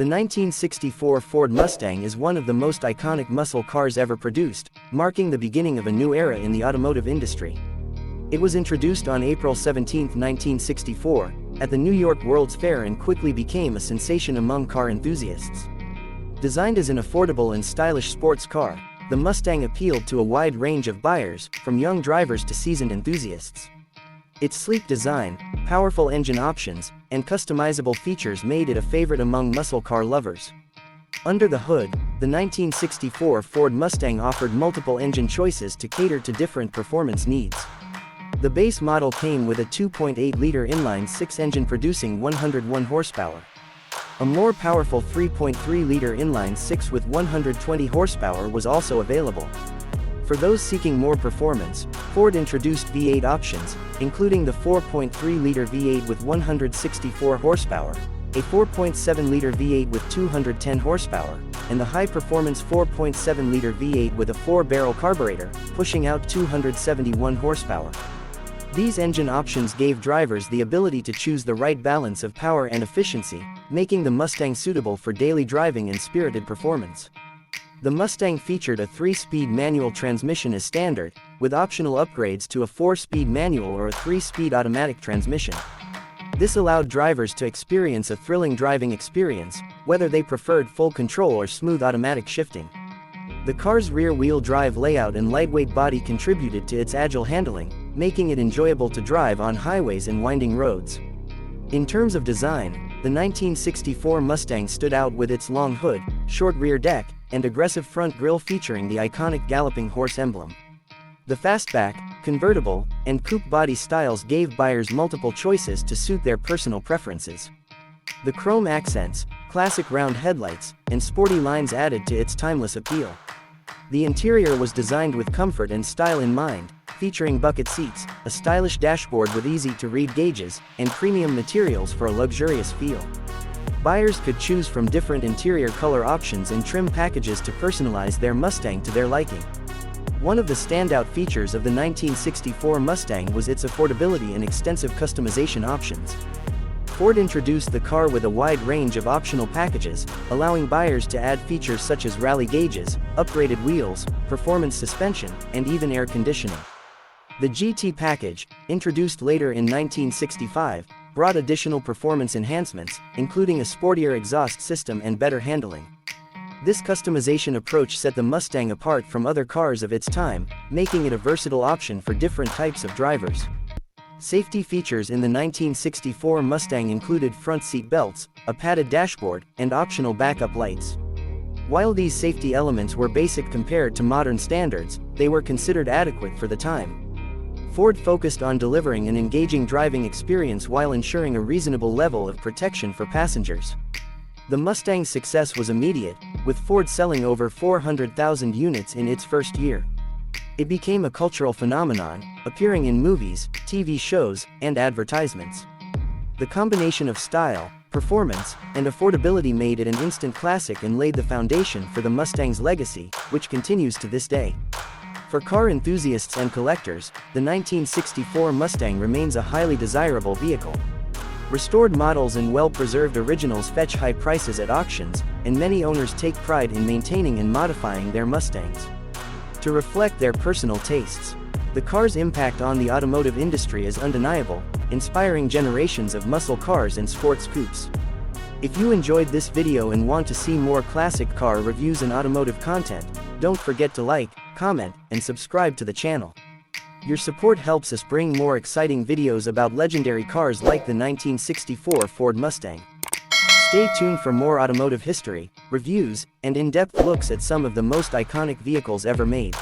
The 1964 Ford Mustang is one of the most iconic muscle cars ever produced, marking the beginning of a new era in the automotive industry. It was introduced on April 17, 1964, at the New York World's Fair and quickly became a sensation among car enthusiasts. Designed as an affordable and stylish sports car, the Mustang appealed to a wide range of buyers, from young drivers to seasoned enthusiasts. Its sleek design, powerful engine options, and customizable features made it a favorite among muscle car lovers. Under the hood, the 1964 Ford Mustang offered multiple engine choices to cater to different performance needs. The base model came with a 2.8-liter inline-six engine producing 101 horsepower. A more powerful 3.3-liter inline-six with 120 horsepower was also available. For those seeking more performance, Ford introduced V8 options, including the 4.3-liter V8 with 164 horsepower, a 4.7-liter V8 with 210 horsepower, and the high-performance 4.7-liter V8 with a 4-barrel carburetor, pushing out 271 horsepower. These engine options gave drivers the ability to choose the right balance of power and efficiency, making the Mustang suitable for daily driving and spirited performance. The Mustang featured a 3-speed manual transmission as standard, with optional upgrades to a 4-speed manual or a 3-speed automatic transmission. This allowed drivers to experience a thrilling driving experience, whether they preferred full control or smooth automatic shifting. The car's rear-wheel drive layout and lightweight body contributed to its agile handling, making it enjoyable to drive on highways and winding roads. In terms of design, the 1964 Mustang stood out with its long hood, short rear deck, and aggressive front grille featuring the iconic galloping horse emblem. The fastback, convertible, and coupe body styles gave buyers multiple choices to suit their personal preferences. The chrome accents, classic round headlights, and sporty lines added to its timeless appeal. The interior was designed with comfort and style in mind, featuring bucket seats, a stylish dashboard with easy-to-read gauges, and premium materials for a luxurious feel. Buyers could choose from different interior color options and trim packages to personalize their Mustang to their liking. One of the standout features of the 1964 Mustang was its affordability and extensive customization options. Ford introduced the car with a wide range of optional packages, allowing buyers to add features such as rally gauges, upgraded wheels, performance suspension, and even air conditioning. The GT package, introduced later in 1965, brought additional performance enhancements, including a sportier exhaust system and better handling. This customization approach set the Mustang apart from other cars of its time, making it a versatile option for different types of drivers. Safety features in the 1964 Mustang included front seat belts, a padded dashboard, and optional backup lights. While these safety elements were basic compared to modern standards, they were considered adequate for the time. Ford focused on delivering an engaging driving experience while ensuring a reasonable level of protection for passengers. The Mustang's success was immediate, with Ford selling over 400,000 units in its first year. It became a cultural phenomenon, appearing in movies, TV shows, and advertisements. The combination of style, performance, and affordability made it an instant classic and laid the foundation for the Mustang's legacy, which continues to this day. For car enthusiasts and collectors, the 1964 Mustang remains a highly desirable vehicle. Restored models and well-preserved originals fetch high prices at auctions, and many owners take pride in maintaining and modifying their Mustangs to reflect their personal tastes. The car's impact on the automotive industry is undeniable, inspiring generations of muscle cars and sports coupes. If you enjoyed this video and want to see more classic car reviews and automotive content, don't forget to like, comment, and subscribe to the channel. Your support helps us bring more exciting videos about legendary cars like the 1964 Ford Mustang. Stay tuned for more automotive history, reviews, and in-depth looks at some of the most iconic vehicles ever made.